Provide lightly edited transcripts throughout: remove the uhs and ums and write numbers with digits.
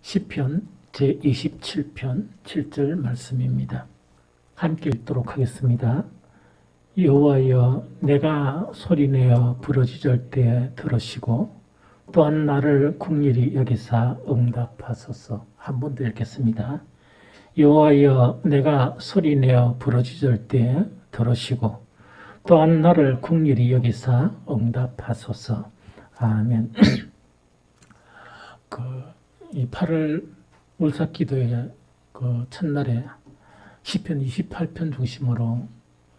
시편 제27편 7절 말씀입니다. 함께 읽도록 하겠습니다. 여호와여, 내가 소리내어 부르짖을 때에 들으시고 또한 나를 긍휼히 여기사 응답하소서. 한 번 더 읽겠습니다. 여호와여, 내가 소리내어 부르짖을 때에 들으시고 또한 나를 긍휼히 여기사 응답하소서. 아멘. 이 8월 울삭기도의 첫날에 시편 28편 중심으로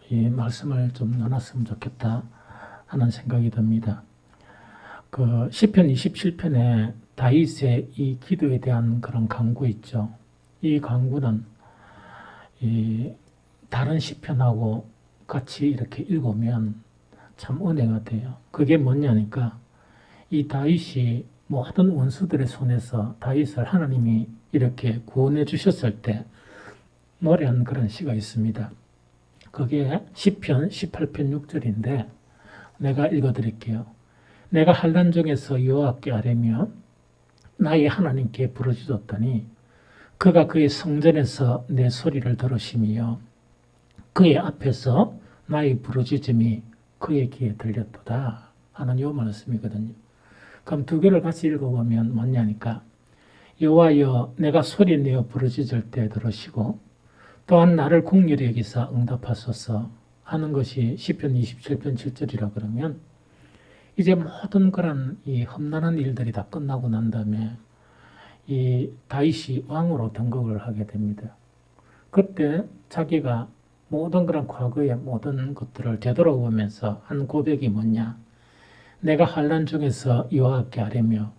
이 말씀을 좀 나눴으면 좋겠다 하는 생각이 듭니다. 시편 27편에 다윗의 이 기도에 대한 그런 강구 있죠. 이 강구는 다른 시편하고 같이 이렇게 읽으면 참 은혜가 돼요. 그게 뭐냐니까 이 다윗이 모든 원수들의 손에서 다윗을 하나님이 이렇게 구원해 주셨을 때 노래한 그런 시가 있습니다. 그게 시편 18편 6절인데 내가 읽어드릴게요. 내가 환난 중에서 여호와께 아뢰며 나의 하나님께 부르짖었더니 그가 그의 성전에서 내 소리를 들으시며 그의 앞에서 나의 부르짖음이 그의 귀에 들렸도다 하는 요 말씀이거든요. 그럼 두 개를 같이 읽어보면 뭐냐니까 여호와여, 내가 소리내어 부르짖을 때 들으시고 또한 나를 긍휼히 여기사 응답하소서 하는 것이 시편 27편 7절이라 그러면 이제 모든 그런 이 험난한 일들이 다 끝나고 난 다음에 이 다윗이 왕으로 등극을 하게 됩니다. 그때 자기가 모든 그런 과거의 모든 것들을 되돌아보면서 한 고백이 뭐냐? 내가 환난 중에서 여호와께 아뢰며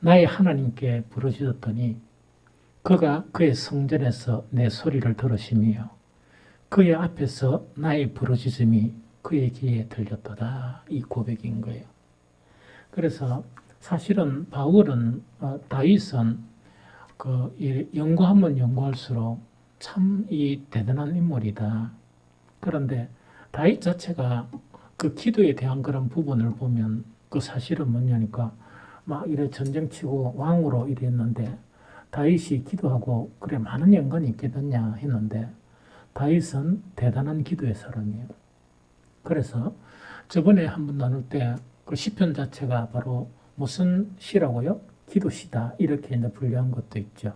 나의 하나님께 부르짖었더니 그가 그의 성전에서 내 소리를 들으시며 그의 앞에서 나의 부르짖음이 그의 귀에 들렸도다. 이 고백인 거예요. 그래서 사실은 바울은 다윗은 연구하면 연구할수록 참 이 대단한 인물이다. 그런데 다윗 자체가 그 기도에 대한 그런 부분을 보면 그 사실은 뭐냐니까 막 이래 전쟁치고 왕으로 이랬는데 다윗이 기도하고 그래 많은 연관이 있겠느냐 했는데 다윗은 대단한 기도의 사람이에요. 그래서 저번에 한번 나눌 때 그 시편 자체가 바로 무슨 시라고요? 기도시다 이렇게 이제 분류한 것도 있죠.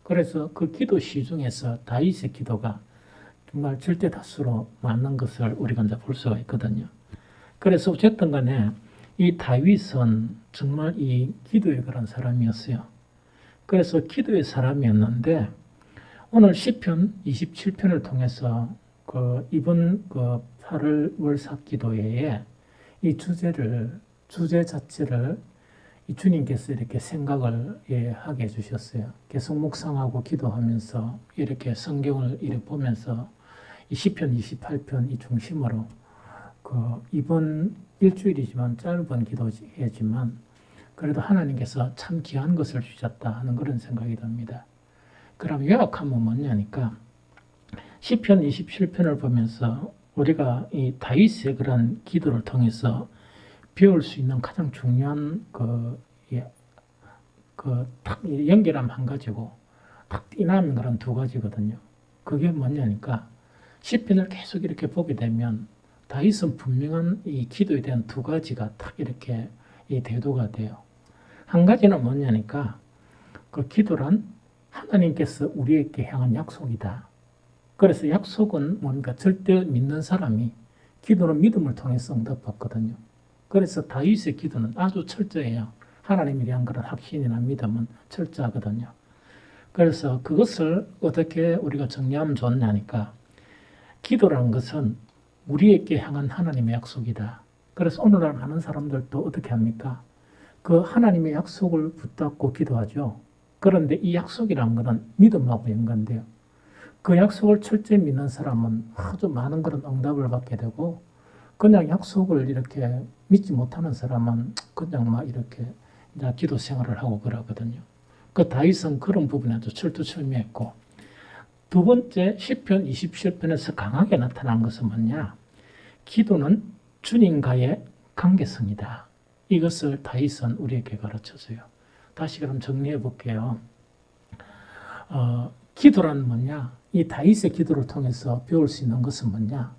그래서 그 기도시 중에서 다윗의 기도가 정말 절대 다수로 맞는 것을 우리가 이제 볼 수가 있거든요. 그래서 어쨌든 간에 이 다윗은 정말 이 기도의 그런 사람이었어요. 그래서 기도의 사람이었는데 오늘 시편 27편을 통해서 이번 8월 월삭 기도회에 이 주제 자체를 이 주님께서 이렇게 생각을 하게 해주셨어요. 계속 묵상하고 기도하면서 이렇게 성경을 이렇게 보면서 이 시편 28편 이 중심으로 이번 일주일이지만 짧은 기도회지만 그래도 하나님께서 참 귀한 것을 주셨다 하는 그런 생각이 듭니다. 그럼 요약하면 뭐냐니까 시편 27편을 보면서 우리가 이 다윗의 그런 기도를 통해서 배울 수 있는 가장 중요한 딱 연결함 한 가지고 딱 띠나는 그런 두 가지거든요. 그게 뭐냐니까 시편을 계속 이렇게 보게 되면 다윗은 분명한 이 기도에 대한 두 가지가 딱 이렇게 이 대도가 돼요. 한 가지는 뭐냐니까 그 기도란 하나님께서 우리에게 향한 약속이다. 그래서 약속은 뭡니까? 절대 믿는 사람이 기도는 믿음을 통해서 응답받거든요. 그래서 다윗의 기도는 아주 철저해요. 하나님에 대한 그런 확신이나 믿음은 철저하거든요. 그래서 그것을 어떻게 우리가 정리하면 좋냐니까 기도라는 것은 우리에게 향한 하나님의 약속이다. 그래서 오늘날 많은 사람들도 어떻게 합니까? 그 하나님의 약속을 붙잡고 기도하죠. 그런데 이 약속이라는 것은 믿음하고 연관돼요. 그 약속을 철저히 믿는 사람은 아주 많은 그런 응답을 받게 되고 그냥 약속을 이렇게 믿지 못하는 사람은 그냥 막 이렇게 이제 기도 생활을 하고 그러거든요. 그 다윗은 그런 부분에 아주 철두철미했고 두 번째 시편 27편에서 강하게 나타난 것은 뭐냐? 기도는 주님과의 관계성이다. 이것을 다윗은 우리에게 가르쳐줘요. 다시 그럼 정리해 볼게요. 기도란 뭐냐? 이 다윗의 기도를 통해서 배울 수 있는 것은 뭐냐?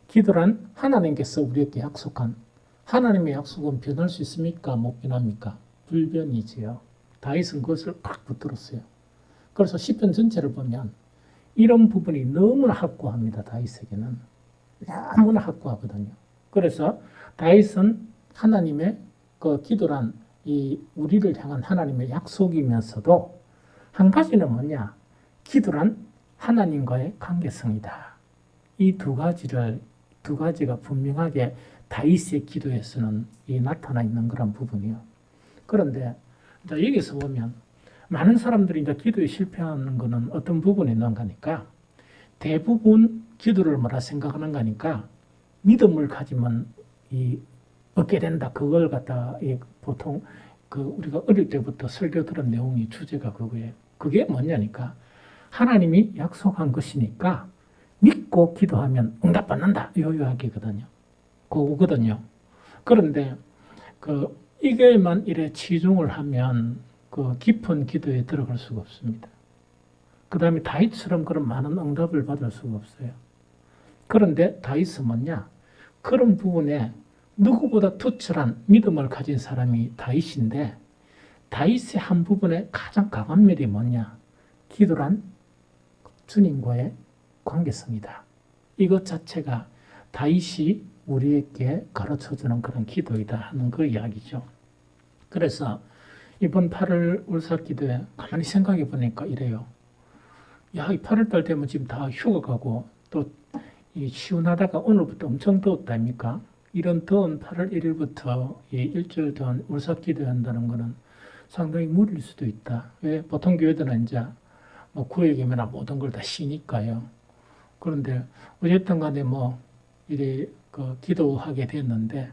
기도란 하나님께서 우리에게 약속한 하나님의 약속은 변할 수 있습니까? 못 변합니까? 불변이지요. 다윗은 그것을 팍 붙들었어요. 그래서 시편 전체를 보면 이런 부분이 너무나 확고합니다. 다윗에게는 너무나 확고하거든요. 그래서 다윗은 하나님의 그 기도란 이 우리를 향한 하나님의 약속이면서도 한 가지는 뭐냐? 기도란 하나님과의 관계성이다. 이 두 가지가 분명하게 다윗의 기도에서는 나타나 있는 그런 부분이요. 그런데 이제 여기서 보면 많은 사람들이 이제 기도에 실패하는 것은 어떤 부분에 있는 거니까 대부분 기도를 뭐라 생각하는 거니까 믿음을 가지면 얻게 된다. 그걸 갖다 보통 우리가 어릴 때부터 설교 들은 내용이 주제가 그거예요. 그게 뭐냐니까 하나님이 약속한 것이니까 믿고 기도하면 응답받는다. 요 이야기거든요. 그거거든요. 그런데 이게만 이래 치중을 하면 깊은 기도에 들어갈 수가 없습니다. 그 다음에 다윗처럼 그런 많은 응답을 받을 수가 없어요. 그런데 다윗은 뭐냐? 그런 부분에 누구보다 투철한 믿음을 가진 사람이 다윗인데 다윗의 한 부분에 가장 강한 면이 뭐냐? 기도란 주님과의 관계성이다. 이것 자체가 다윗이 우리에게 가르쳐주는 그런 기도이다 하는 그 이야기죠. 그래서 이번 8월 울삭 기도에 가만히 생각해 보니까 이래요. 야, 이 8월달 되면 지금 다 휴가 가고 또 시원하다가 오늘부터 엄청 더웠다 아닙니까? 이런 더운 8월 1일부터 일주일 동안 울삭 기도한다는 것은 상당히 무리일 수도 있다. 왜? 보통 교회들은 이제 9일이면 모든 걸 다 쉬니까요. 그런데 어쨌든 간에 이래 기도하게 됐는데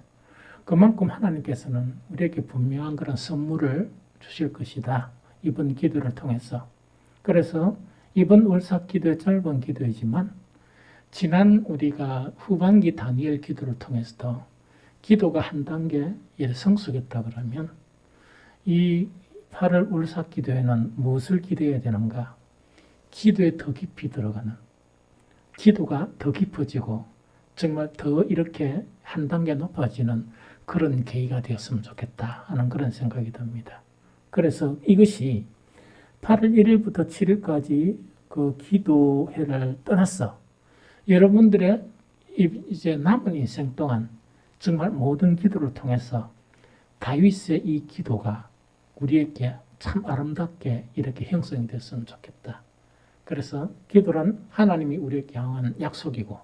그만큼 하나님께서는 우리에게 분명한 그런 선물을 주실 것이다. 이번 기도를 통해서. 그래서 이번 울삭 기도의 짧은 기도이지만 지난 우리가 후반기 다니엘 기도를 통해서도 기도가 한 단계 성숙했다 그러면 이 8월 울삭 기도에는 무엇을 기도해야 되는가? 기도에 더 깊이 들어가는, 기도가 더 깊어지고 정말 더 이렇게 한 단계 높아지는 그런 계기가 되었으면 좋겠다 하는 그런 생각이 듭니다. 그래서 이것이 8월 1일부터 7일까지 그 기도회를 떠났어. 여러분들의 이제 남은 인생 동안 정말 모든 기도를 통해서 다윗의 이 기도가 우리에게 참 아름답게 이렇게 형성이 됐으면 좋겠다. 그래서 기도란 하나님이 우리에게 향한 약속이고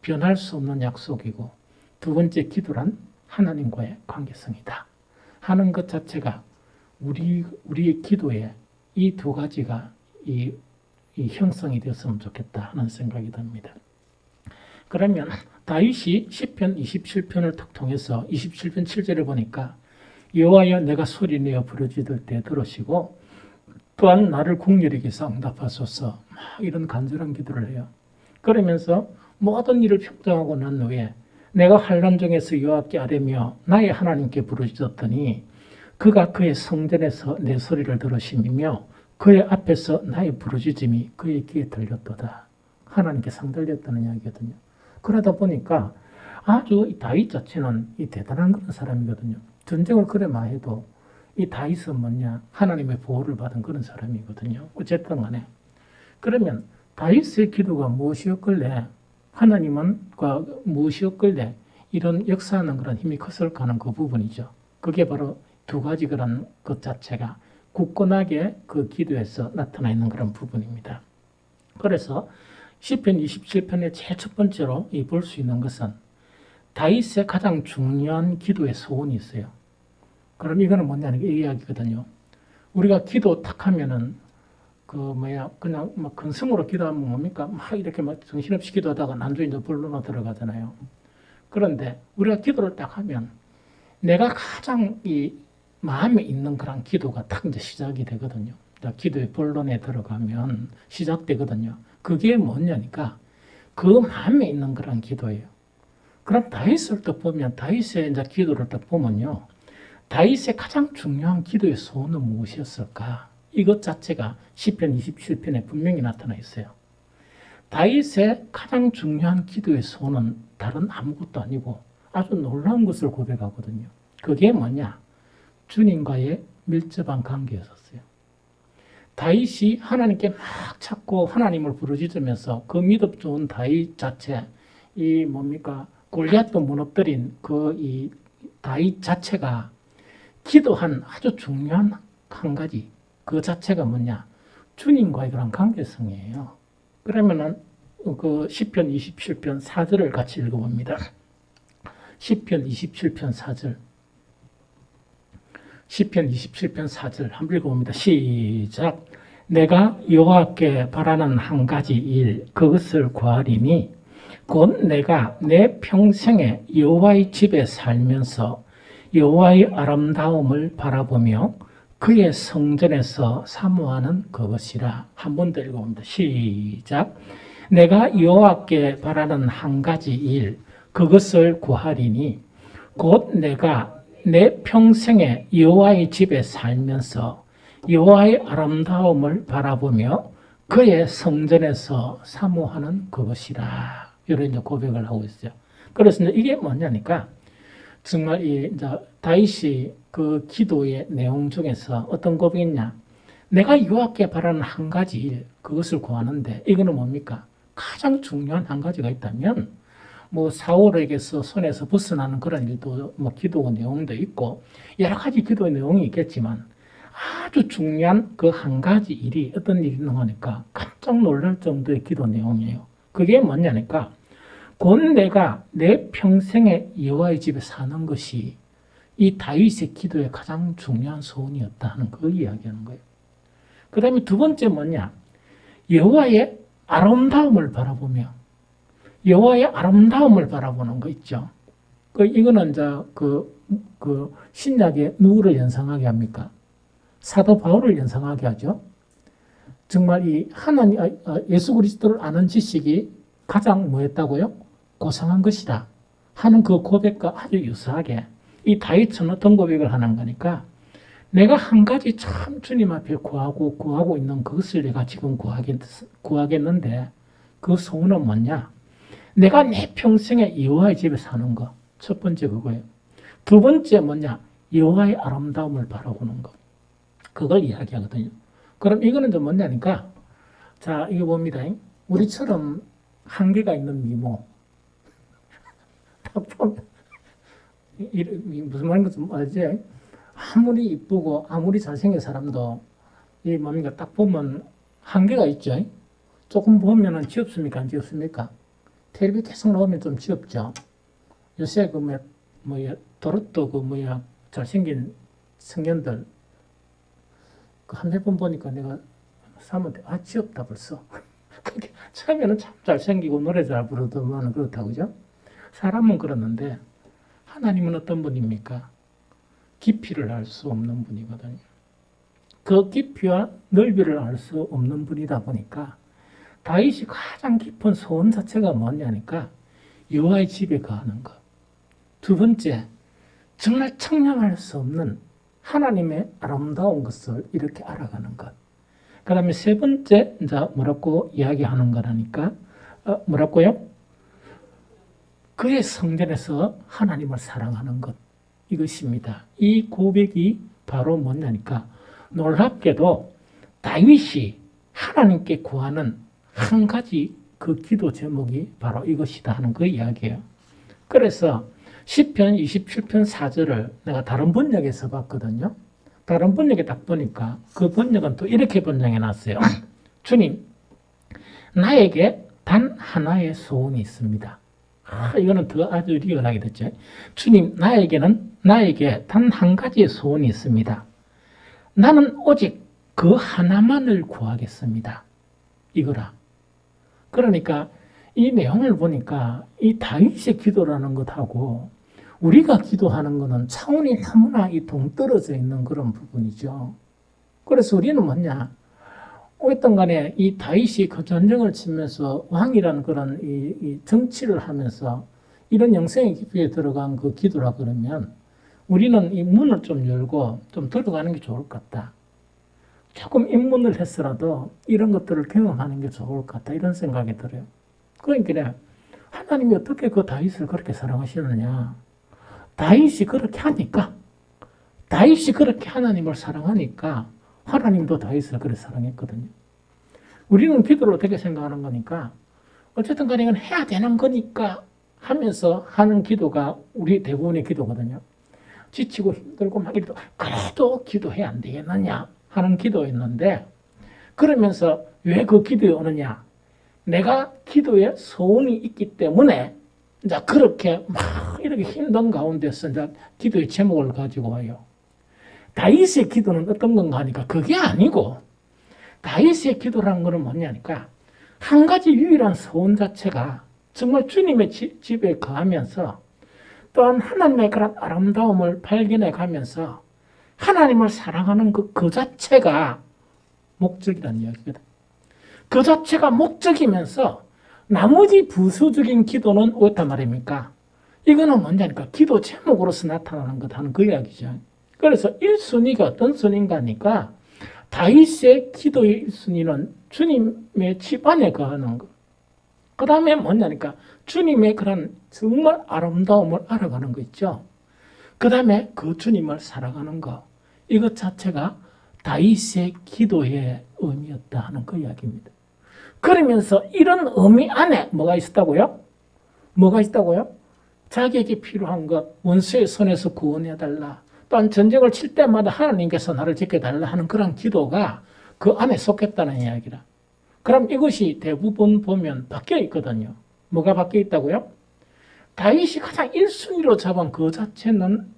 변할 수 없는 약속이고 두 번째 기도란 하나님과의 관계성이다 하는 것 자체가 우리의 기도에 이 두 가지가 이 형성이 되었으면 좋겠다 하는 생각이 듭니다. 그러면 다윗이 시편 27편을 탁 통해서 27편 7절을 보니까 여호와여 내가 소리내어 부르짖을 때 들으시고 또한 나를 국률히 여기서 응답하소서 이런 간절한 기도를 해요. 그러면서 모든 일을 평정하고 난 후에 내가 환난 중에서 여호와께 아뢰며 나의 하나님께 부르짖었더니 그가 그의 성전에서 내 소리를 들으시며 그의 앞에서 나의 부르짖음이 그의 귀에 들렸도다. 하나님께 상들렸다는 이야기거든요. 그러다 보니까 아주 이 다윗 자체는 대단한 그런 사람이거든요. 전쟁을 그래마 해도 이 다윗은 뭐냐? 하나님의 보호를 받은 그런 사람이거든요. 어쨌든 간에. 그러면 다윗의 기도가 무엇이었길래 하나님은 무엇이었길래 이런 역사하는 그런 힘이 컸을까 하는 그 부분이죠. 그게 바로 두 가지 그런 것 자체가 굳건하게 그 기도에서 나타나 있는 그런 부분입니다. 그래서 시편 27편의 제일 첫 번째로 볼 수 있는 것은 다윗의 가장 중요한 기도의 소원이 있어요. 그럼 이거는 뭐냐는 이 이야기거든요. 우리가 기도 탁 하면은 그냥 근성으로 기도하면 뭡니까? 이렇게 정신없이 기도하다가 나중에 이제 본론으로 들어가잖아요. 그런데 우리가 기도를 딱 하면 내가 가장 마음에 있는 그런 기도가 딱 이제 시작이 되거든요. 기도의 본론에 들어가면 시작되거든요. 그게 뭐냐니까 그 마음에 있는 그런 기도예요. 그럼 다윗을 딱 보면 다윗의 이제 기도를 딱 보면요. 다윗의 가장 중요한 기도의 소원은 무엇이었을까? 이것 자체가 시편 27편에 분명히 나타나 있어요. 다윗의 가장 중요한 기도의 소원은 다른 아무것도 아니고 아주 놀라운 것을 고백하거든요. 그게 뭐냐? 주님과의 밀접한 관계였었어요. 다윗이 하나님께 막 찾고 하나님을 부르짖으면서 그 믿음 좋은 다윗 자체, 이 뭡니까? 골리앗도 무너뜨린 이 다윗 자체가 기도한 아주 중요한 한 가지, 그 자체가 뭐냐? 주님과의 그런 관계성이에요. 그러면은 그 시편 27편 4절을 같이 읽어봅니다. 시편 27편 4절. 시편 27편 4절 한번 읽어봅니다. 시작. 내가 여호와께 바라는 한 가지 일, 그것을 구하리니 곧 내가 내 평생에 여호와의 집에 살면서 여호와의 아름다움을 바라보며 그의 성전에서 사모하는 그것이라. 한 번 더 읽어봅니다. 시작. 내가 여호와께 바라는 한 가지 일, 그것을 구하리니 곧 내가 내 평생에 여호와의 집에 살면서 여호와의 아름다움을 바라보며 그의 성전에서 사모하는 그것이라. 이런 이제 고백을 하고 있어요. 그래서 이제 이게 뭐냐니까 정말 이제 다윗이 그 기도의 내용 중에서 어떤 고백이냐? 내가 여호와께 바라는 한 가지 일, 그것을 구하는데 이거는 뭡니까? 가장 중요한 한 가지가 있다면 뭐 사울에게서 손에서 벗어나는 그런 일도 뭐 기도 내용도 있고 여러 가지 기도의 내용이 있겠지만 아주 중요한 그 한 가지 일이 어떤 일이 있는 거니까 깜짝 놀랄 정도의 기도 내용이에요. 그게 뭐냐니까 곧 내가 내 평생에 여호와의 집에 사는 것이 이 다윗의 기도의 가장 중요한 소원이었다 하는 그 이야기하는 거예요. 그 다음에 두 번째 뭐냐? 여호와의 아름다움을 바라보며 여호와의 아름다움을 바라보는 거 있죠. 이거는 이제 신약에 누구를 연상하게 합니까? 사도 바울을 연상하게 하죠. 정말 이 하나님, 예수 그리스도를 아는 지식이 가장 뭐였다고요? 고상한 것이다 하는 그 고백과 아주 유사하게 이 다윗은 어떤 고백을 하는 거니까 내가 한 가지 참 주님 앞에 구하고 있는 그것을 내가 지금 구하겠는데 그 소원은 뭐냐? 내가 내 평생에 여호와의 집에 사는 거. 첫 번째 그거예요. 두 번째 뭐냐? 여호와의 아름다움을 바라보는 거. 그걸 이야기하거든요. 그럼 이거는 좀 뭐냐니까 자, 이거 봅니다. 우리처럼 한계가 있는 미모. 딱 보면 무슨 말인지 좀 알지? 아무리 이쁘고 아무리 잘생긴 사람도 이 뭡니까? 딱 보면 한계가 있죠. 조금 보면은 귀엽습니까? 안 귀엽습니까? 텔레비 계속 나오면 좀 귀엽죠. 요새 도로또 잘생긴 청년들 한 몇 번 보니까 내가 사람한테 귀엽다 벌써. 처음에는 참 잘생기고 노래 잘 부르더만 그렇다고 그죠? 사람은 그러는데 하나님은 어떤 분입니까? 깊이를 알 수 없는 분이거든요. 그 깊이와 넓이를 알 수 없는 분이다 보니까 다윗이 가장 깊은 소원 자체가 뭐냐니까 여호와의 집에 거하는 것. 두 번째, 정말 청량할 수 없는 하나님의 아름다운 것을 이렇게 알아가는 것. 그 다음에 세 번째, 이제 뭐라고 이야기하는 거라니까, 뭐라고요? 그의 성전에서 하나님을 사랑하는 것. 이것입니다. 이 고백이 바로 뭐냐니까, 놀랍게도 다윗이 하나님께 구하는 한 가지 그 기도 제목이 바로 이것이다 하는 그 이야기예요. 그래서 시편 27편 4절을 내가 다른 번역에서 봤거든요. 다른 번역에 딱 보니까 그 번역은 또 이렇게 번역해 놨어요. 주님, 나에게 단 하나의 소원이 있습니다. 이거는 더 아주 리얼하게 됐죠. 주님, 나에게 단 한 가지의 소원이 있습니다. 나는 오직 그 하나만을 구하겠습니다. 이거라. 그러니까 이 내용을 보니까 이 다윗의 기도라는 것하고 우리가 기도하는 것은 차원이 너무나 동떨어져 있는 그런 부분이죠. 그래서 우리는 뭐냐? 어쨌든 간에 이 다윗이 그 전쟁을 치면서 왕이라는 그런 이 정치를 하면서 이런 영성의 깊이에 들어간 그 기도라 그러면 우리는 이 문을 좀 열고 좀 들어가는 게 좋을 것 같다. 조금 입문을 했으라도 이런 것들을 경험하는 게 좋을 것 같다 이런 생각이 들어요. 그러니까 하나님이 어떻게 그 다윗을 그렇게 사랑하시느냐. 다윗이 그렇게 하니까 다윗이 그렇게 하나님을 사랑하니까 하나님도 다윗을 그렇게 사랑했거든요. 우리는 기도를 어떻게 생각하는 거니까 어쨌든 간에 이건 해야 되는 거니까 하면서 하는 기도가 우리 대부분의 기도거든요. 지치고 힘들고 막 이래도 그래도 기도해야 안 되겠느냐 하는 기도였는데 그러면서 왜 그 기도에 오느냐. 내가 기도에 소원이 있기 때문에 이제 그렇게 막 이렇게 힘든 가운데서 이제 기도의 제목을 가지고 와요. 다윗의 기도는 어떤 건가 하니까 그게 아니고 다윗의 기도라는 것은 뭐냐니까 한 가지 유일한 소원 자체가 정말 주님의 집에 거하면서 또한 하나님의 그런 아름다움을 발견해 가면서 하나님을 사랑하는 그 자체가 목적이라는 이야기거든. 그 자체가 목적이면서 나머지 부수적인 기도는 어떤 말입니까? 이거는 뭐냐니까 기도 제목으로서 나타나는 것 하는 그 이야기죠. 그래서 1순위가 어떤 순위인가 하니까 다윗의 기도의 1순위는 주님의 집 안에 거하는 것. 그 다음에 뭐냐니까 주님의 그런 정말 아름다움을 알아가는 거 있죠. 그 다음에 그 주님을 살아가는 것. 이것 자체가 다윗의 기도의 의미였다 하는 그 이야기입니다. 그러면서 이런 의미 안에 뭐가 있었다고요? 뭐가 있다고요? 자기에게 필요한 것, 원수의 손에서 구원해달라. 또한 전쟁을 칠 때마다 하나님께서 나를 지켜달라 하는 그런 기도가 그 안에 속했다는 이야기라. 그럼 이것이 대부분 보면 바뀌어 있거든요. 뭐가 바뀌어 있다고요? 다윗이 가장 1순위로 잡은 그 자체는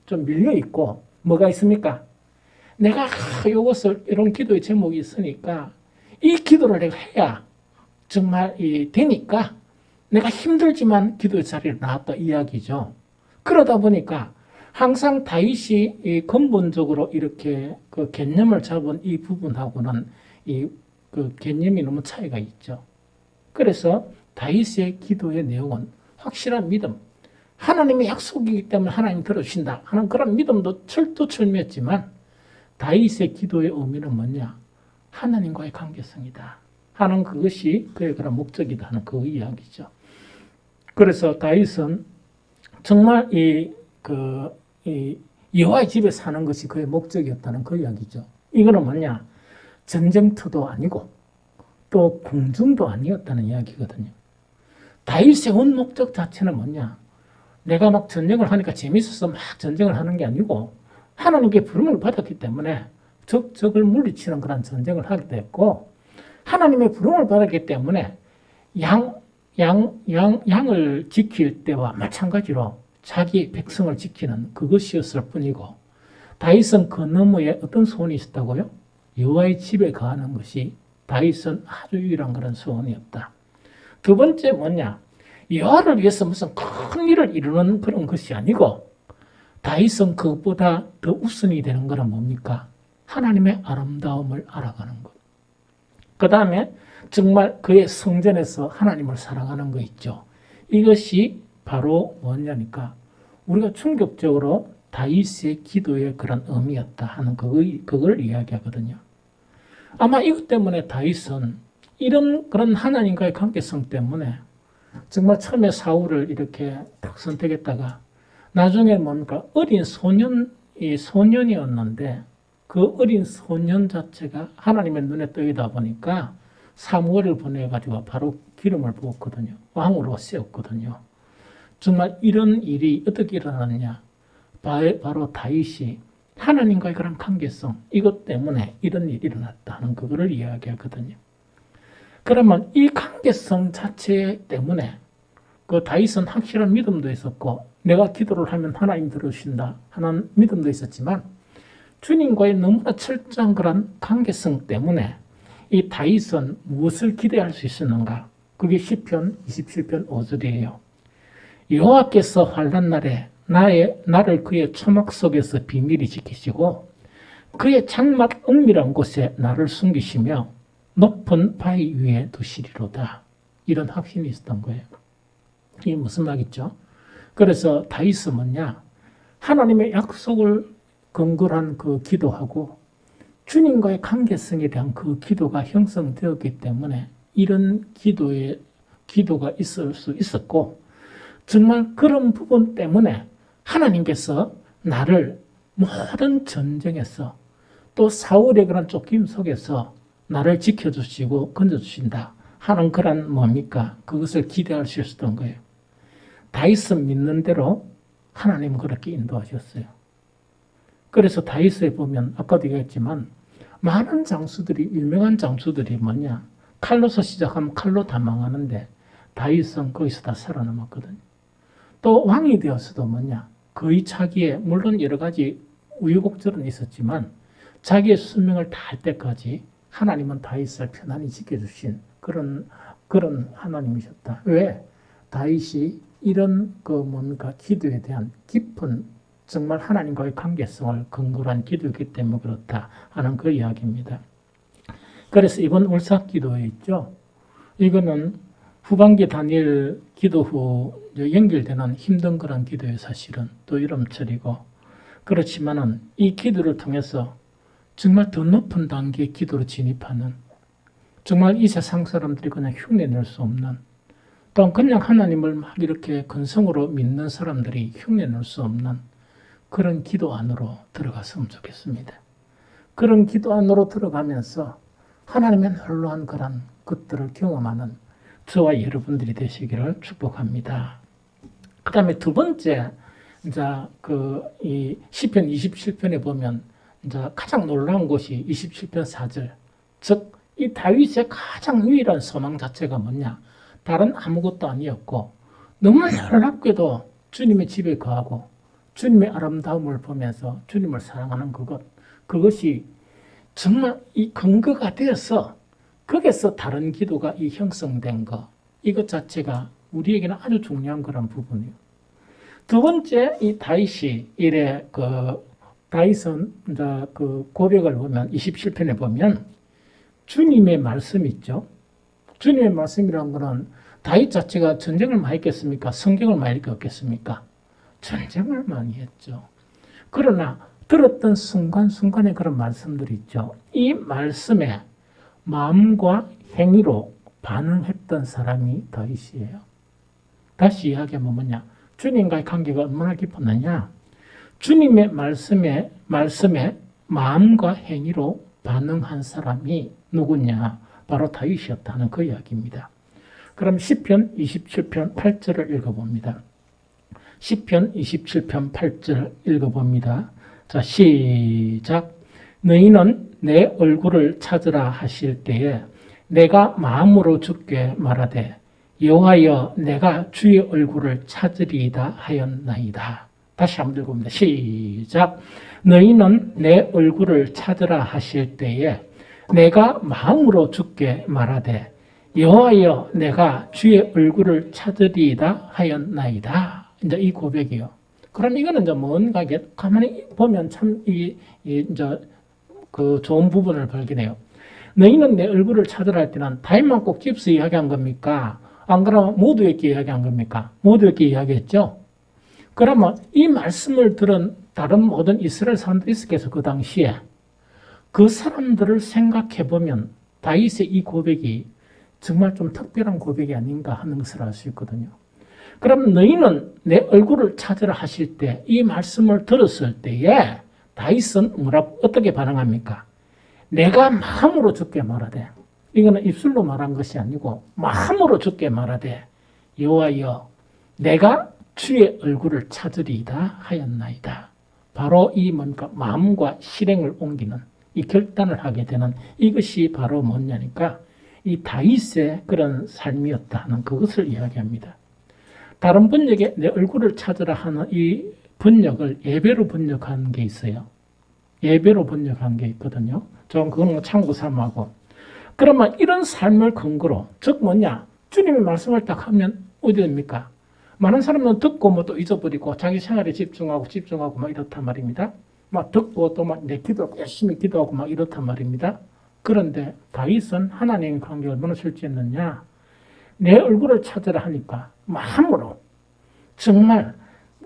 좀 밀려 있고 뭐가 있습니까? 내가 이것을 이런 기도의 제목이 있으니까 이 기도를 내가 해야 정말 되니까 내가 힘들지만 기도의 자리에 나왔다 이야기죠. 그러다 보니까 항상 다윗이 근본적으로 이렇게 그 개념을 잡은 이 부분하고는 그 개념이 너무 차이가 있죠. 그래서 다윗의 기도의 내용은 확실한 믿음, 하나님의 약속이기 때문에 하나님 들어주신다 하는 그런 믿음도 철두철미했지만 다윗의 기도의 의미는 뭐냐? 하나님과의 관계성이다 하는 그것이 그의 그런 목적이다 하는 그 이야기죠. 그래서 다윗은 정말 여호와의 집에 사는 것이 그의 목적이었다는 그 이야기죠. 이거는 뭐냐? 전쟁터도 아니고 또 궁중도 아니었다는 이야기거든요. 다윗의 온 목적 자체는 뭐냐? 내가 막 전쟁을 하니까 재밌어서 막 전쟁을 하는 게 아니고 하나님께 부름을 받았기 때문에 적을 물리치는 그런 전쟁을 하게 됐고 하나님의 부름을 받았기 때문에 양을 지킬 때와 마찬가지로 자기 백성을 지키는 그것이었을 뿐이고 다윗은 그 너머에 어떤 소원이 있었다고요? 여호와의 집에 거하는 것이 다윗은 아주 유일한 그런 소원이었다. 두 번째 뭐냐? 여호와를 위해서 무슨 큰 일을 이루는 그런 것이 아니고 다윗은 그것보다 더 우선이 되는 것은 뭡니까? 하나님의 아름다움을 알아가는 것. 그 다음에 정말 그의 성전에서 하나님을 사랑하는 거 있죠. 이것이 바로 뭐냐니까 우리가 충격적으로 다윗의 기도의 그런 의미였다 하는 그걸 이야기하거든요. 아마 이것 때문에 다윗은 이런 그런 하나님과의 관계성 때문에 정말 처음에 사울을 이렇게 딱 선택했다가 나중에 뭡니까 어린 소년이었는데 그 어린 소년 자체가 하나님의 눈에 떠이다 보니까 사무엘을 보내가지고 바로 기름을 부었거든요. 왕으로 세웠거든요. 정말 이런 일이 어떻게 일어났냐? 바로 다윗이 하나님과의 그런 관계성 이것 때문에 이런 일이 일어났다는 그거를 이야기하거든요. 그러면 이 관계성 자체 때문에 그 다윗은 확실한 믿음도 있었고 내가 기도를 하면 하나님 들어주신다 하는 믿음도 있었지만 주님과의 너무나 철저한 그런 관계성 때문에 이 다윗은 무엇을 기대할 수 있었는가? 그게 시편 27편 5절이에요. 여호와께서 환난 날에 나를 그의 초막 속에서 비밀히 지키시고 그의 장막 은밀한 곳에 나를 숨기시며 높은 바위 위에 두시리로다. 이런 확신이 있었던 거예요. 이게 무슨 말이죠? 그래서 다윗은 뭐냐? 하나님의 약속을 근거로 한 그 기도하고 주님과의 관계성에 대한 그 기도가 형성되었기 때문에 이런 기도가 있을 수 있었고, 정말 그런 부분 때문에 하나님께서 나를 모든 전쟁에서 또 사울의 그런 쫓김 속에서 나를 지켜주시고 건져주신다 하는 그런 뭡니까? 그것을 기대할 수 있었던 거예요. 다윗은 믿는 대로 하나님은 그렇게 인도하셨어요. 그래서 다윗에 보면 아까도 얘기했지만 많은 장수들이, 유명한 장수들이 뭐냐, 칼로서 시작하면 칼로 다 망하는데 다윗은 거기서 다 살아남았거든요. 또 왕이 되었어도 뭐냐, 거의 자기의, 물론 여러 가지 우여곡절은 있었지만 자기의 수명을 다할 때까지 하나님은 다윗을 편안히 지켜주신 그런 하나님이셨다. 왜? 다윗이 이런 기도에 대한 깊은, 정말 하나님과의 관계성을 근거로 한 기도이기 때문에 그렇다 하는 그 이야기입니다. 그래서 이번 울삭 기도에 있죠. 이거는 후반기 다니엘 기도 후 연결되는 힘든 그런 기도예요, 사실은. 또 여름철이고. 그렇지만은 이 기도를 통해서 정말 더 높은 단계의 기도로 진입하는, 정말 이 세상 사람들이 그냥 흉내낼 수 없는, 또한 그냥 하나님을 막 이렇게 근성으로 믿는 사람들이 흉내낼 수 없는 그런 기도 안으로 들어갔으면 좋겠습니다. 그런 기도 안으로 들어가면서 하나님의 놀라운 그런 것들을 경험하는 저와 여러분들이 되시기를 축복합니다. 그 다음에 두 번째, 이 시편 27편에 보면 가장 놀라운 것이 27편 4절. 즉, 이 다윗의 가장 유일한 소망 자체가 뭐냐? 다른 아무것도 아니었고, 너무 놀랍게도 주님의 집에 거하고, 주님의 아름다움을 보면서 주님을 사랑하는 그것이 정말 이 근거가 되어서 거기서 다른 기도가 형성된 것, 이것 자체가 우리에게는 아주 중요한 그런 부분이에요. 두 번째, 이 다윗이 다윗은 고백을 보면 27편에 보면 주님의 말씀 있죠. 주님의 말씀이라는 것은 다윗 자체가 전쟁을 많이 했겠습니까? 성경을 많이 읽었겠습니까? 전쟁을 많이 했죠. 그러나 들었던 순간순간에 그런 말씀들이 있죠. 이 말씀에 마음과 행위로 반응했던 사람이 다윗이에요. 다시 이야기하면 뭐냐? 주님과의 관계가 얼마나 깊었느냐? 주님의 말씀에 마음과 행위로 반응한 사람이 누구냐? 바로 다윗이었다는 그 이야기입니다. 그럼 시편 27편 8절을 읽어봅니다. 시편 27편 8절 읽어봅니다. 자, 시작. 너희는 내 얼굴을 찾으라 하실 때에 내가 마음으로 주께 말하되 여호와여 내가 주의 얼굴을 찾으리이다 하였나이다. 다시 한번 읽어봅니다. 시작. 너희는 내 얼굴을 찾으라 하실 때에 내가 마음으로 주께 말하되 여호와여 내가 주의 얼굴을 찾으리이다 하였나이다. 이제 이 고백이요. 그럼 이거는 이제 뭔가 가만히 보면 참 좋은 부분을 발견해요. 너희는 내 얼굴을 찾으라 할 때는 다윗만 꼭 집서 이야기한 겁니까? 안 그러면 모두에게 이야기한 겁니까? 모두에게 이야기했죠. 그러면 이 말씀을 들은 다른 모든 이스라엘 사람들이 있었겠어. 그 당시에 그 사람들을 생각해 보면 다윗의 이 고백이 정말 좀 특별한 고백이 아닌가 하는 것을 알 수 있거든요. 그럼 너희는 내 얼굴을 찾으라 하실 때 이 말씀을 들었을 때에 다윗은 어떻게 반응합니까? 내가 마음으로 주께 말하되, 이거는 입술로 말한 것이 아니고 마음으로 주께 말하되 여호와여 내가 주의 얼굴을 찾으리이다 하였나이다. 바로 이 마음과 실행을 옮기는 이 결단을 하게 되는 이것이 바로 뭐냐니까 이 다윗의 그런 삶이었다는 그것을 이야기합니다. 다른 번역에 내 얼굴을 찾으라 하는 이 번역을 예배로 번역한 게 있어요. 예배로 번역한 게 있거든요. 좀 그거는 참고 삼하고. 그러면 이런 삶을 근거로, 즉 뭐냐? 주님의 말씀을 딱 하면 어디 됩니까? 많은 사람은 듣고 뭐 또 잊어버리고 자기 생활에 집중하고 막 이렇단 말입니다. 막 듣고 또 막 내 기도하고 열심히 기도하고 막 이렇단 말입니다. 그런데 다윗은 하나님의 관계를 얼마나 실제했느냐? 내 얼굴을 찾으라 하니까 마음으로, 정말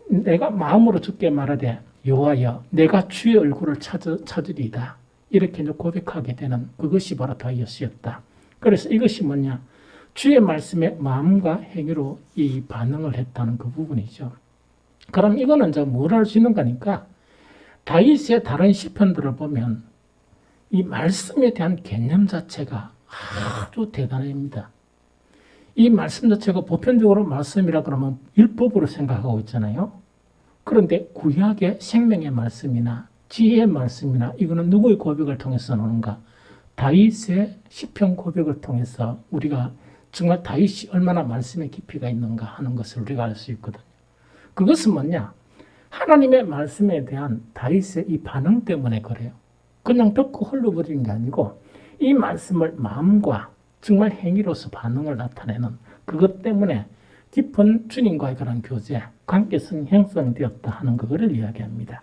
내가 마음으로 주께 말하되 여호와여 내가 주의 얼굴을 찾으리이다. 이렇게 이제 고백하게 되는 그것이 바로 다이어스였다. 그래서 이것이 뭐냐? 주의 말씀에 마음과 행위로 이 반응을 했다는 그 부분이죠. 그럼 이거는 이제 뭘 할 수 있는 거니까 다윗의 다른 시편들을 보면 이 말씀에 대한 개념 자체가 아주 대단합니다. 이 말씀 자체가 보편적으로 말씀이라 그러면 율법으로 생각하고 있잖아요. 그런데 구약의 생명의 말씀이나 지혜의 말씀이나 이거는 누구의 고백을 통해서 나오는가? 다윗의 시편 고백을 통해서 우리가 정말 다윗이 얼마나 말씀의 깊이가 있는가 하는 것을 우리가 알 수 있거든요. 그것은 뭐냐? 하나님의 말씀에 대한 다윗의 이 반응 때문에 그래요. 그냥 듣고 흘러버리는 게 아니고 이 말씀을 마음과 정말 행위로서 반응을 나타내는 그것 때문에 깊은 주님과의 그런 교제, 관계성이 형성되었다 하는 그거를 이야기합니다.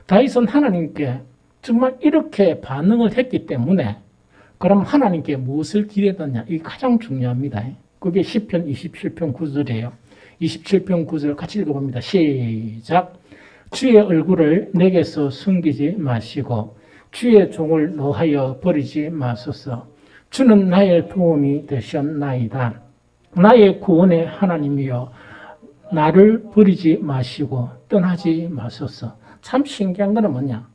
다윗은 하나님께 정말 이렇게 반응을 했기 때문에 그럼 하나님께 무엇을 기대했느냐? 이게 가장 중요합니다. 그게 시편 27편 9절이에요. 27편 9절 같이 읽어봅니다. 시작. 주의 얼굴을 내게서 숨기지 마시고 주의 종을 노하여 버리지 마소서. 주는 나의 도움이 되셨나이다. 나의 구원의 하나님이여 나를 버리지 마시고 떠나지 마소서. 참 신기한 거는 뭐냐?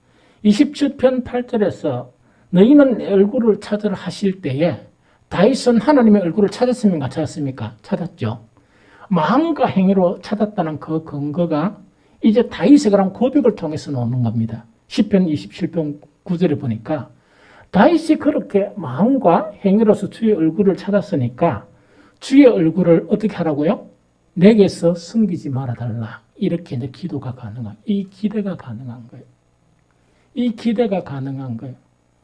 27편 8절에서 너희는 내 얼굴을 찾으라 하실 때에 다윗은 하나님의 얼굴을 찾았습니까? 찾았습니까? 찾았죠. 마음과 행위로 찾았다는 그 근거가 이제 다윗의 그런 고백을 통해서 나오는 겁니다. 시편 27편 9절에 보니까 다윗이 그렇게 마음과 행위로서 주의 얼굴을 찾았으니까 주의 얼굴을 어떻게 하라고요? 내게서 숨기지 말아달라. 이렇게 이제 기도가 가능한, 이 기대가 가능한 거예요. 이 기대가 가능한 거예요.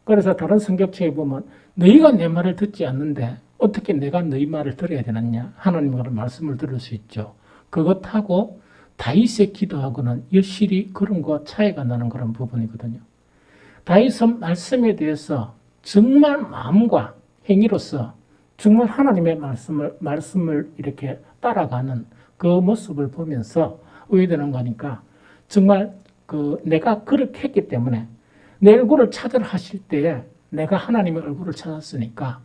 그래서 다른 성경책에 보면 너희가 내 말을 듣지 않는데 어떻게 내가 너희 말을 들어야 되느냐? 하나님의 말씀을 들을 수 있죠. 그것하고 다윗의 기도하고는 여실히 그런 거 차이가 나는 그런 부분이거든요. 다윗은 말씀에 대해서 정말 마음과 행위로서 정말 하나님의 말씀을 이렇게 따라가는 그 모습을 보면서 의되는 거니까 정말 내가 그렇게 했기 때문에 내 얼굴을 찾으라 하실 때에 내가 하나님의 얼굴을 찾았으니까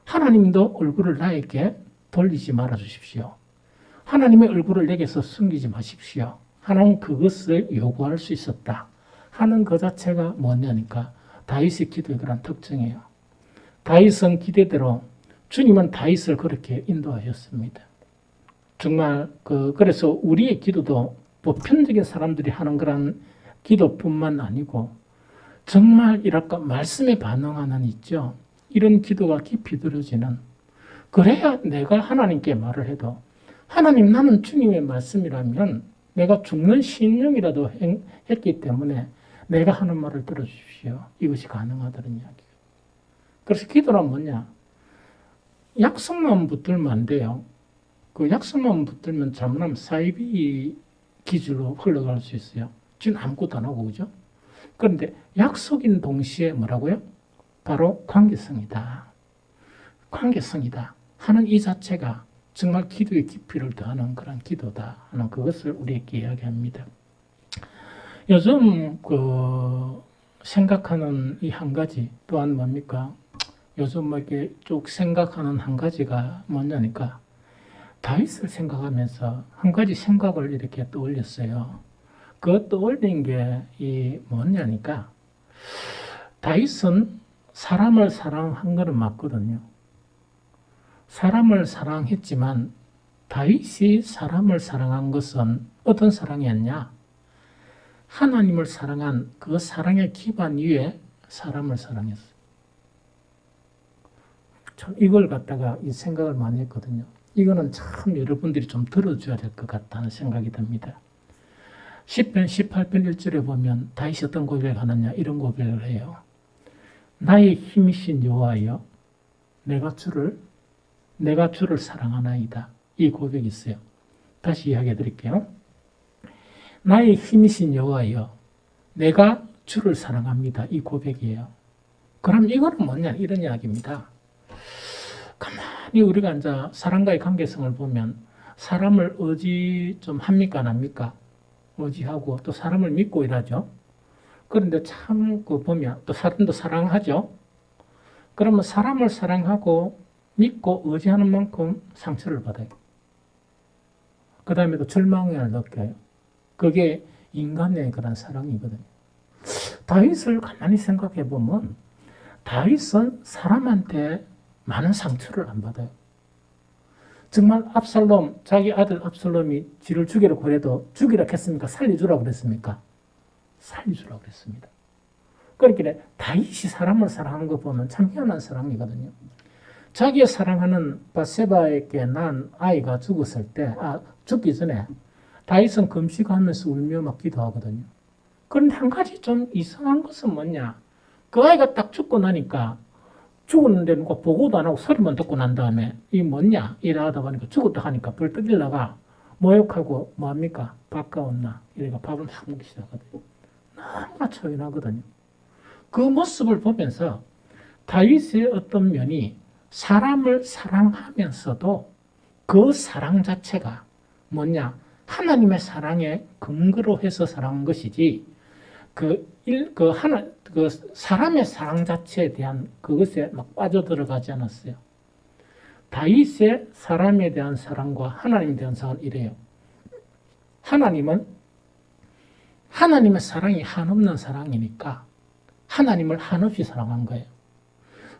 하나님도 얼굴을 나에게 돌리지 말아 주십시오. 하나님의 얼굴을 내게서 숨기지 마십시오. 하나님 그것을 요구할 수 있었다 하는 그 자체가 뭐냐니까 다윗의 기도의 그런 특징이에요. 다윗은 기대대로 주님은 다윗을 그렇게 인도하셨습니다. 정말 그래서 우리의 기도도 보편적인 사람들이 하는 그런 기도뿐만 아니고 정말 이랄까 말씀에 반응하는 있죠. 이런 기도가 깊이 들어지는, 그래야 내가 하나님께 말을 해도 하나님 나는 주님의 말씀이라면 내가 죽는 신령이라도 했기 때문에 내가 하는 말을 들어주십시오. 이것이 가능하다는 이야기예요. 그래서 기도란 뭐냐? 약속만 붙들면 안 돼요. 그 약속만 붙들면 잘못하면 사이비 기준으로 흘러갈 수 있어요. 지금 아무것도 안 하고 그죠? 그런데 약속인 동시에 뭐라고요? 바로 관계성이다. 관계성이다 하는 이 자체가 정말 기도의 깊이를 더하는 그런 기도다 하는 그것을 우리에게 이야기합니다. 요즘 생각하는 이 한 가지 또한 뭡니까? 요즘 이렇게 쭉 생각하는 한 가지가 뭐냐니까 다윗을 생각하면서 한 가지 생각을 이렇게 떠올렸어요. 그 떠올린 게 이 뭐냐니까 다윗은 사람을 사랑한 것은 맞거든요. 사람을 사랑했지만 다윗이 사람을 사랑한 것은 어떤 사랑이었냐? 하나님을 사랑한 그 사랑의 기반 위에 사람을 사랑했어요. 참 이걸 갖다가 이 생각을 많이 했거든요. 이거는 참 여러분들이 좀 들어줘야 될 것 같다는 생각이 듭니다. 10편 18편 1절에 보면 다윗이 어떤 고백을 하느냐 이런 고백을 해요. 나의 힘이신 여호와여 내가 주를 사랑하나이다. 이 고백이 있어요. 다시 이야기해 드릴게요. 나의 힘이신 여호와여 내가 주를 사랑합니다. 이 고백이에요. 그럼 이거는 뭐냐 이런 이야기입니다. 가만히 우리가 이제 사람과의 관계성을 보면 사람을 의지 좀 합니까 안 합니까? 의지하고 또 사람을 믿고 일하죠. 그런데 참 그 보면 또 사람도 사랑하죠. 그러면 사람을 사랑하고 믿고 의지하는 만큼 상처를 받아요. 그 다음에 또 절망을 느껴요. 그게 인간의 그런 사랑이거든요. 다윗을 가만히 생각해 보면 다윗은 사람한테 많은 상처를 안 받아요. 정말 압살롬, 자기 아들 압살롬이 지를 죽이려고 해도 죽이라 했습니까? 살려주라고 그랬습니까? 살려주라고 그랬습니다. 그러니까 다윗이 사람을 사랑하는 거 보면 참 희한한 사랑이거든요. 자기의 사랑하는 바세바에게 난 아이가 죽었을 때, 죽기 전에 다윗은 금식하면서 울며 막 기도하거든요. 그런데 한 가지 좀 이상한 것은 뭐냐? 그 아이가 딱 죽고 나니까 죽었는데 누가 보고도 안 하고 소리만 듣고 난 다음에 이 뭐냐? 이러다 보니까 죽었다 하니까 벌떡 일어나가 모욕하고 뭐합니까? 밥 가온나? 이래가 밥을 막 먹기 시작하거든요. 너무나 초연하거든요. 그 모습을 보면서 다윗의 어떤 면이 사람을 사랑하면서도 그 사랑 자체가 뭐냐? 하나님의 사랑에 근거로 해서 사랑한 것이지, 그 사람의 사랑 자체에 대한 그것에 막 빠져들어가지 않았어요. 다윗의 사람에 대한 사랑과 하나님에 대한 사랑은 이래요. 하나님은 하나님의 사랑이 한없는 사랑이니까 하나님을 한없이 사랑한 거예요.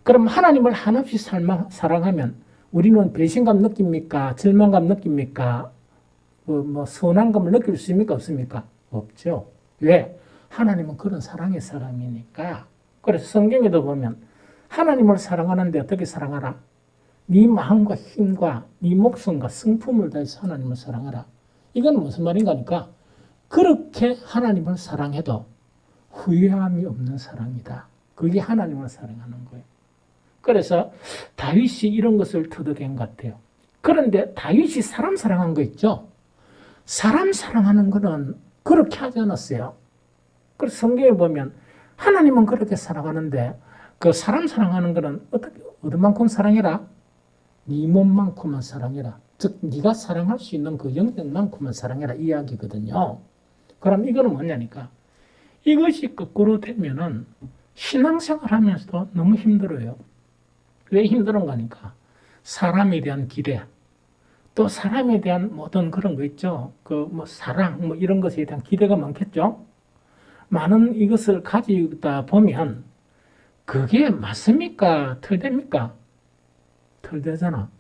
그럼 하나님을 한없이 사랑하면 우리는 배신감 느낍니까? 절망감 느낍니까? 뭐 선한감을 느낄 수 있습니까? 없습니까? 없죠. 왜? 하나님은 그런 사랑의 사람이니까. 그래서 성경에도 보면 하나님을 사랑하는데 어떻게 사랑하라? 네 마음과 힘과 네 목숨과 성품을 다해서 하나님을 사랑하라. 이건 무슨 말인가 하니까 그렇게 하나님을 사랑해도 후회함이 없는 사랑이다. 그게 하나님을 사랑하는 거예요. 그래서 다윗이 이런 것을 터득한 것 같아요. 그런데 다윗이 사람 사랑한 거 있죠? 사람 사랑하는 거는 그렇게 하지 않았어요. 그래서 성경에 보면 하나님은 그렇게 사랑하는데 그 사람 사랑하는 거는 어떻게 얼마만큼 사랑해라? 네 몸만큼만 사랑해라. 즉 네가 사랑할 수 있는 그 영역만큼만 사랑해라 이야기거든요. 그럼 이거는 뭐냐니까 이것이 거꾸로 되면은 신앙생활 하면서도 너무 힘들어요. 왜 힘들은가 하니까 사람에 대한 기대, 또 사람에 대한 모든 그런 거 있죠. 그 뭐 사랑 뭐 이런 것에 대한 기대가 많겠죠. 많은 이것을 가지다 보면 그게 맞습니까? 틀립니까? 틀리잖아.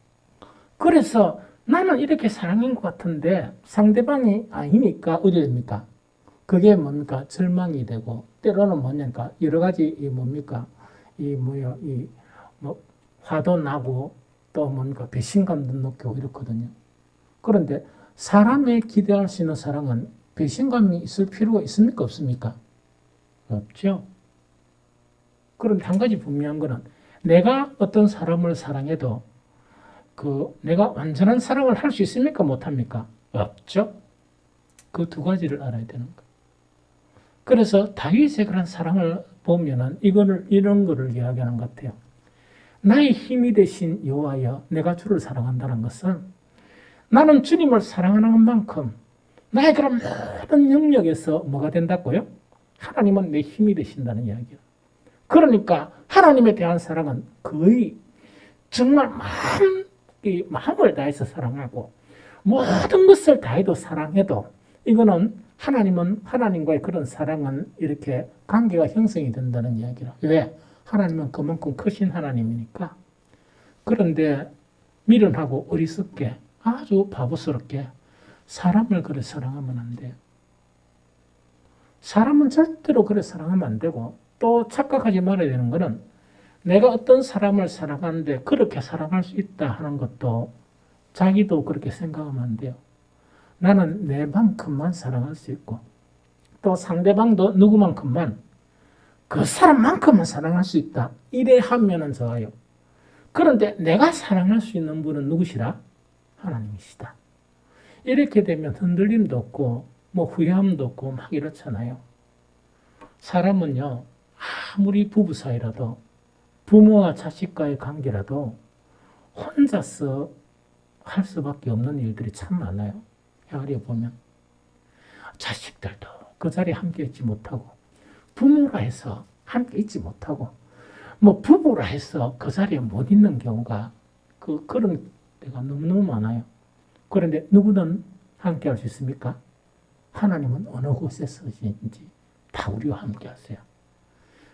그래서 나는 이렇게 사랑인 것 같은데 상대방이 아니니까 어디 됩니까? 그게 뭡니까? 절망이 되고 때로는 뭐냐니까 여러 가지 이 뭡니까? 뭐 화도 나고 또 뭔가 배신감도 느끼고 이렇거든요. 그런데 사람의 기대할 수 있는 사랑은 배신감이 있을 필요가 있습니까? 없습니까? 없죠. 그런데 한 가지 분명한 거는 내가 어떤 사람을 사랑해도 내가 완전한 사랑을 할 수 있습니까? 못합니까? 없죠. 그 두 가지를 알아야 되는 거예요. 그래서 다윗의 그런 사랑을 보면은 이런 거를 이야기하는 것 같아요. 나의 힘이 되신 여호와여, 내가 주를 사랑한다는 것은 나는 주님을 사랑하는 만큼 나의 그런 모든 영역에서 뭐가 된다고요? 하나님은 내 힘이 되신다는 이야기예요. 그러니까 하나님에 대한 사랑은 거의 정말 마음을 다해서 사랑하고 모든 것을 다해도 사랑해도 이거는 하나님과의 그런 사랑은 이렇게 관계가 형성이 된다는 이야기라. 왜? 하나님은 그만큼 크신 하나님이니까. 그런데 미련하고 어리석게 아주 바보스럽게 사람을 그래 사랑하면 안 돼요. 사람은 절대로 그래 사랑하면 안 되고 또 착각하지 말아야 되는 것은 내가 어떤 사람을 사랑하는데 그렇게 사랑할 수 있다 하는 것도 자기도 그렇게 생각하면 안 돼요. 나는 내만큼만 사랑할 수 있고 또 상대방도 누구만큼만 그 사람만큼만 사랑할 수 있다. 이래 하면은 좋아요. 그런데 내가 사랑할 수 있는 분은 누구시라? 하나님이시다. 이렇게 되면 흔들림도 없고 뭐 후회함도 없고 막 이렇잖아요. 사람은요 아무리 부부 사이라도 부모와 자식과의 관계라도 혼자서 할 수밖에 없는 일들이 참 많아요. 헤아려 보면 자식들도 그 자리에 함께 있지 못하고 부모라 해서 함께 있지 못하고 뭐 부부라 해서 그 자리에 못 있는 경우가 그런 때가 너무너무 많아요. 그런데 누구는 함께 할 수 있습니까? 하나님은 어느 곳에서인지 다 우리와 함께 하세요.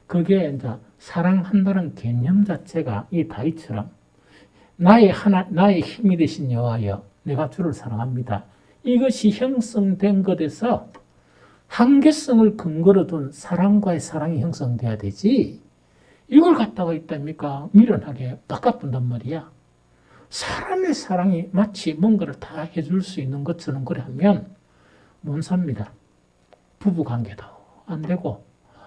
그게 이제 사랑한다는 개념 자체가 이 다윗처럼 나의 힘이 되신 여호와여 내가 주를 사랑합니다. 이것이 형성된 것에서 한계성을 근거로 둔 사랑과의 사랑이 형성돼야 되지. 이걸 갖다가 있답니까? 미련하게 바꿔본단 말이야. 사람의 사랑이 마치 뭔가를 다 해줄 수 있는 것처럼 그래 하면 못 삽니다. 부부 관계도 안 되고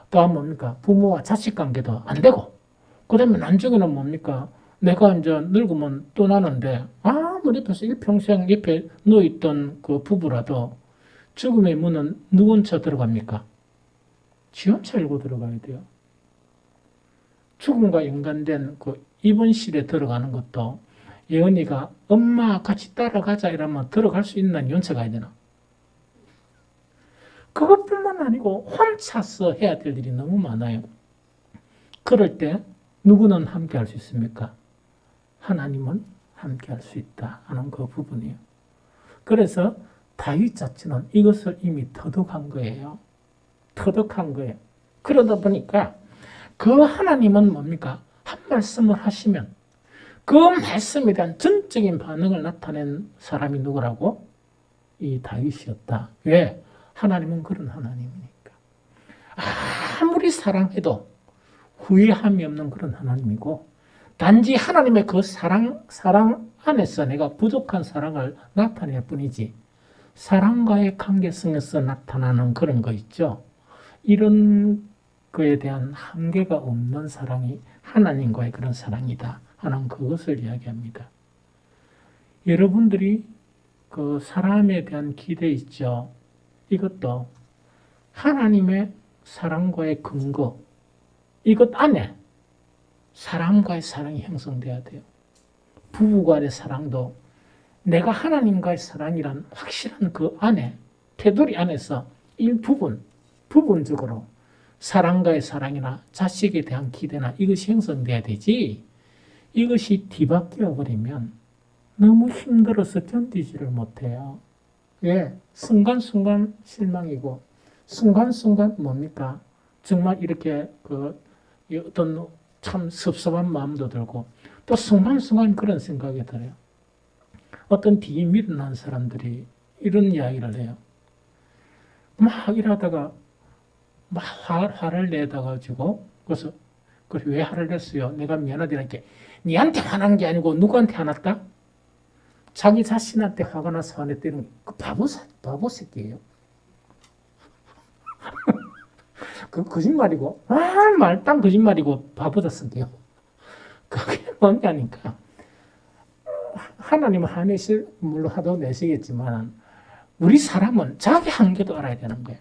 또 뭡니까? 부모와 자식 관계도 안 되고 그 다음에 나중에는 뭡니까? 내가 이제 늙으면 떠나는데 아무리 옆에서 일평생 옆에 누워있던 그 부부라도 죽음의 문은 누구 혼자 들어갑니까? 지 혼자 열고 들어가야 돼요. 죽음과 연관된 그 입원실에 들어가는 것도 예언이가 엄마 같이 따라가자 이러면 들어갈 수 있는 연체 가야 되나? 그것뿐만 아니고 혼자서 해야 될 일이 너무 많아요. 그럴 때 누구는 함께 할 수 있습니까? 하나님은 함께 할 수 있다 하는 그 부분이에요. 그래서 다윗 자체는 이것을 이미 터득한 거예요. 터득한 거예요. 그러다 보니까 그 하나님은 뭡니까? 한 말씀을 하시면 그 말씀에 대한 전적인 반응을 나타낸 사람이 누구라고? 이 다윗이었다. 왜? 하나님은 그런 하나님이니까. 아무리 사랑해도 후회함이 없는 그런 하나님이고 단지 하나님의 그 사랑 안에서 내가 부족한 사랑을 나타낼 뿐이지 사랑과의 관계성에서 나타나는 그런 거 있죠. 이런 거에 대한 한계가 없는 사랑이 하나님과의 그런 사랑이다 하는 그것을 이야기합니다. 여러분들이 그 사람에 대한 기대 있죠. 이것도 하나님의 사랑과의 근거, 이것 안에 사랑과의 사랑이 형성돼야 돼요. 부부 간의 사랑도 내가 하나님과의 사랑이란 확실한 그 안에, 테두리 안에서 부분적으로 사랑과의 사랑이나 자식에 대한 기대나 이것이 형성돼야 되지, 이것이 뒤바뀌어 버리면 너무 힘들어서 견디지를 못해요. 왜? 순간순간 실망이고 순간순간 뭡니까? 정말 이렇게 어떤 참 섭섭한 마음도 들고 또 순간순간 그런 생각이 들어요. 어떤 뒤에 밀어난 사람들이 이런 이야기를 해요. 막 이러다가 막 화를 내다가지고 그래서 그래 왜 화를 냈어요? 내가 미안하다니까. 니한테 화난 게 아니고 누구한테 화났다? 자기 자신한테 화가 나서 화냈다는 그 바보 새끼예요. 그 거짓말이고 말단 거짓말이고 바보다 쓴게요. 그게 뭐냐니까 하나님은 화내실 물론 하도 내시겠지만 우리 사람은 자기 한계도 알아야 되는 거예요.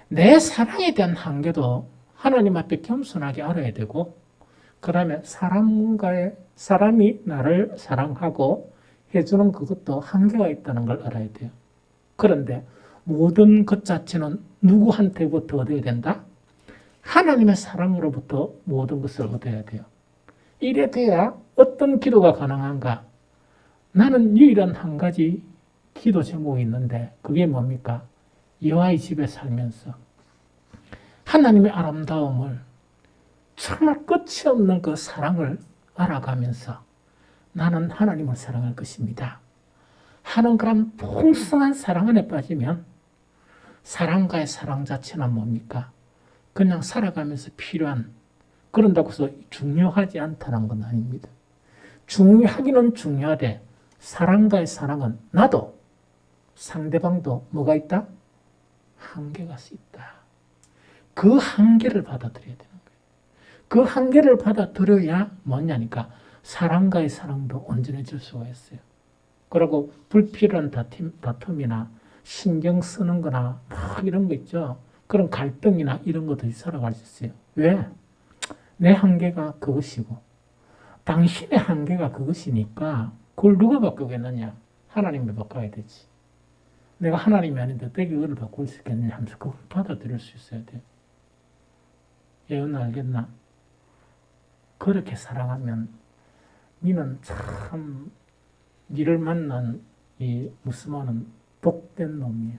내 사랑에 대한 한계도 하나님 앞에 겸손하게 알아야 되고 그 다음에 사람이 나를 사랑하고 해주는 그것도 한계가 있다는 걸 알아야 돼요. 그런데 모든 것 자체는 누구한테부터 얻어야 된다? 하나님의 사랑으로부터 모든 것을 얻어야 돼요. 이래 돼야 어떤 기도가 가능한가? 나는 유일한 한 가지 기도 제목이 있는데 그게 뭡니까? 여호와의 집에 살면서 하나님의 아름다움을 정말 끝이 없는 그 사랑을 알아가면서 나는 하나님을 사랑할 것입니다 하는 그런 풍성한 사랑 안에 빠지면 사랑과의 사랑 자체는 뭡니까? 그냥 살아가면서 필요한 그런다고 해서 중요하지 않다는 건 아닙니다. 중요하기는 중요하되 사랑과의 사랑은 나도 상대방도 뭐가 있다? 한계가 있다. 그 한계를 받아들여야 되는 거예요. 그 한계를 받아들여야 뭐냐니까 사랑과의 사랑도 온전해질 수가 있어요. 그리고 불필요한 다툼이나 신경 쓰는 거나 막 이런 거 있죠. 그런 갈등이나 이런 것들이 살아갈 수 있어요. 왜? 내 한계가 그것이고 당신의 한계가 그것이니까 그걸 누가 바꾸겠느냐? 하나님이 바꿔야 되지. 내가 하나님이 아닌데 어떻게 그걸 바꿀 수 있겠느냐 하면서 그걸 받아들일 수 있어야 돼요. 예언 알겠나? 그렇게 사랑하면 니는 참 니를 만난 이 무스마는 복된 놈이야.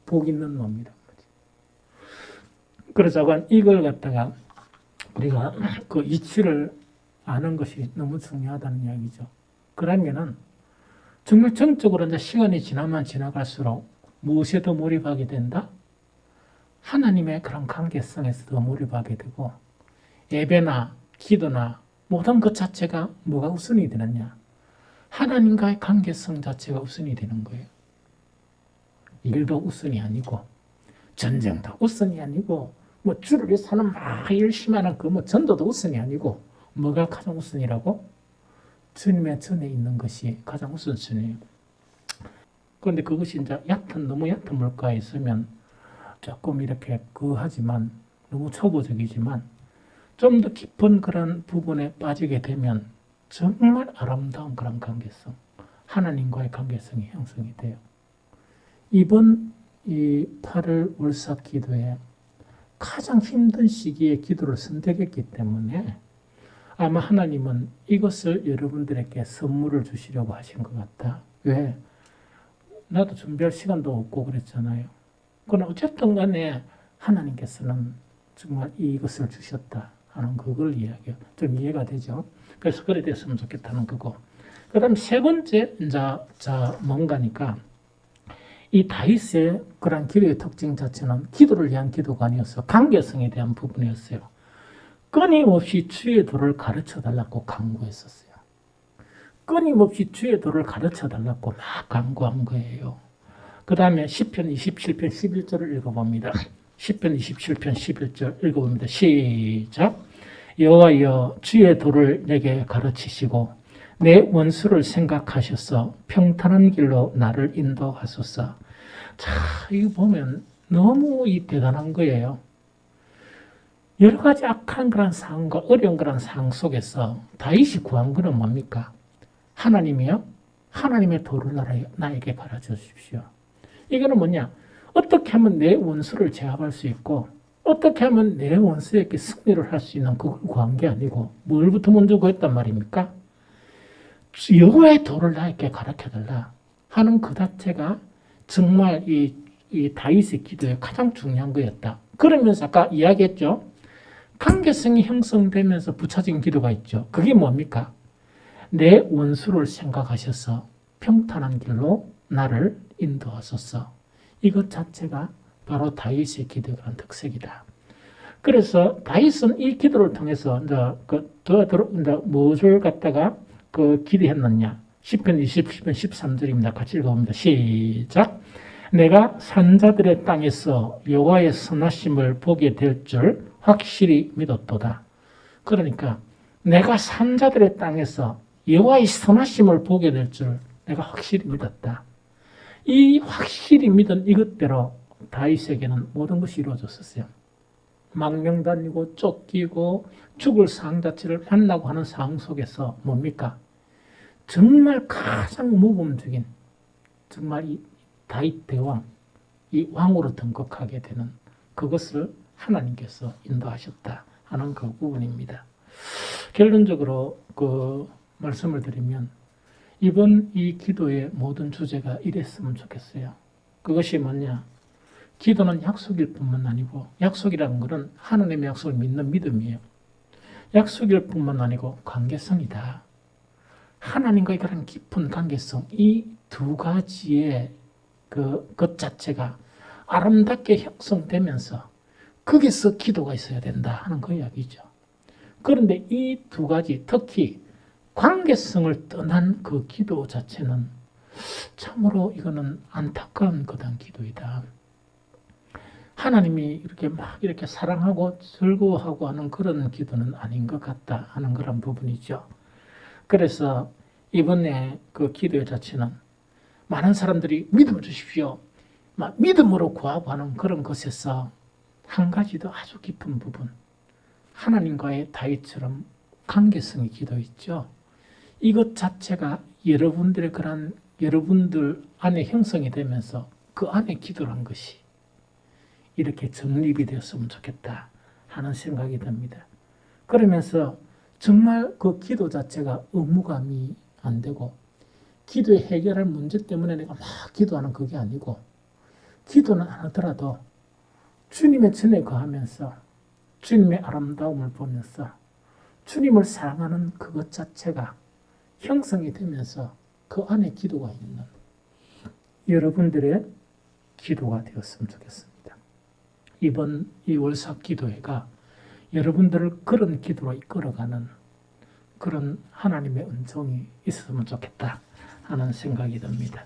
복 있는 놈이란 말이야. 그래서 이걸 갖다가 우리가 그 이치를 아는 것이 너무 중요하다는 이야기죠. 그러면은 정말 정적으로 이제 시간이 지나면 지나갈수록 무엇에 더 몰입하게 된다? 하나님의 그런 관계성에서 더 몰입하게 되고 예배나 기도나 모든 것 자체가 뭐가 우선이 되느냐? 하나님과의 관계성 자체가 우선이 되는 거예요. 일도 우선이 아니고 전쟁도 우선이 아니고 뭐 주를 위해 사는 막 열심히 하는 그 뭐 전도도 우선이 아니고 뭐가 가장 우선이라고? 주님의 전에 있는 것이 가장 우선순위예요. 그런데 그것이 이제 너무 얕은 물가에 있으면 조금 이렇게 하지만 너무 초보적이지만 좀 더 깊은 그런 부분에 빠지게 되면 정말 아름다운 그런 관계성, 하나님과의 관계성이 형성이 돼요. 이번 이 8월 월삭 기도에 가장 힘든 시기에 기도를 선택했기 때문에 아마 하나님은 이것을 여러분들에게 선물을 주시려고 하신 것 같다. 왜? 나도 준비할 시간도 없고 그랬잖아요. 그러나 어쨌든 간에 하나님께서는 정말 이것을 주셨다 하는 그걸 이야기해요. 좀 이해가 되죠? 그래서 그래 됐으면 좋겠다는 거고. 그 다음 세 번째, 뭔가니까 이 다윗의 그런 기도의 특징 자체는 기도를 위한 기도가 아니었어요. 관계성에 대한 부분이었어요. 끊임없이 주의 도를 가르쳐달라고 강구했었어요. 끊임없이 주의 도를 가르쳐달라고 막 강구한 거예요. 그 다음에 시편 27편 11절을 읽어봅니다. 시편 27편 11절 읽어봅니다. 시작. 여호와여 주의 도를 내게 가르치시고 내 원수를 생각하셔서 평탄한 길로 나를 인도하소서. 자, 이거 보면 너무 대단한 거예요. 여러 가지 악한 그런 상황과 어려운 그런 상황 속에서 다윗이 구한 것은 뭡니까? 하나님이요? 하나님의 도를 나에게 가르쳐 주십시오. 이거는 뭐냐? 어떻게 하면 내 원수를 제압할 수 있고 어떻게 하면 내 원수에게 승리를 할 수 있는 그걸 구한 게 아니고 뭘부터 먼저 구했단 말입니까? 여호와의 도를 나에게 가르쳐달라 하는 그 자체가 정말 이 다윗의 기도에 가장 중요한 거였다. 그러면서 아까 이야기했죠. 관계성이 형성되면서 부차진 기도가 있죠. 그게 뭡니까? 내 원수를 생각하셔서 평탄한 길로 나를 인도하소서. 이것 자체가 바로 다윗의 기도의 그런 특색이다. 그래서 다윗은 이 기도를 통해서 무엇을 갖다가 기도했느냐? 시편 20편 13절입니다. 같이 읽어봅니다. 시작. 내가 산자들의 땅에서 여호와의 선하심을 보게 될 줄 확실히 믿었도다. 그러니까 내가 산자들의 땅에서 여호와의 선하심을 보게 될 줄 내가 확실히 믿었다. 이 확실히 믿은 이것대로 다윗에게는 모든 것이 이루어졌었어요. 망명다니고 쫓기고 죽을 상황 자체를 만나고 하는 상황 속에서 뭡니까? 정말 가장 모범적인 정말 이 다윗 대왕, 이 왕으로 등극하게 되는 그것을 하나님께서 인도하셨다 하는 그 부분입니다. 결론적으로 말씀을 드리면 이번 이 기도의 모든 주제가 이랬으면 좋겠어요. 그것이 뭐냐? 기도는 약속일 뿐만 아니고 약속이라는 것은 하나님의 약속을 믿는 믿음이에요. 약속일 뿐만 아니고 관계성이다. 하나님과의 그런 깊은 관계성, 이 두 가지의 것 자체가 아름답게 형성되면서 거기서 기도가 있어야 된다 하는 그 이야기죠. 그런데 이 두 가지, 특히 관계성을 떠난 그 기도 자체는 참으로 이거는 안타까운 그런 기도이다. 하나님이 이렇게 사랑하고 즐거워하고 하는 그런 기도는 아닌 것 같다 하는 그런 부분이죠. 그래서 이번에 그 기도의 자체는 많은 사람들이 믿음을 주십시오. 믿음으로 구하고 하는 그런 것에서 한 가지도 아주 깊은 부분. 하나님과의 다윗처럼 관계성이 기도 있죠. 이것 자체가 여러분들 안에 형성이 되면서 그 안에 기도란 것이 이렇게 정립이 되었으면 좋겠다 하는 생각이 듭니다. 그러면서 정말 그 기도 자체가 의무감이 안 되고 기도에 해결할 문제 때문에 내가 막 기도하는 그게 아니고 기도는 안 하더라도 주님의 전에 거하면서 주님의 아름다움을 보면서 주님을 사랑하는 그것 자체가 형성이 되면서 그 안에 기도가 있는 여러분들의 기도가 되었으면 좋겠습니다. 이번 이 월삭 기도회가 여러분들을 그런 기도로 이끌어가는 그런 하나님의 은총이 있었으면 좋겠다 하는 생각이 듭니다.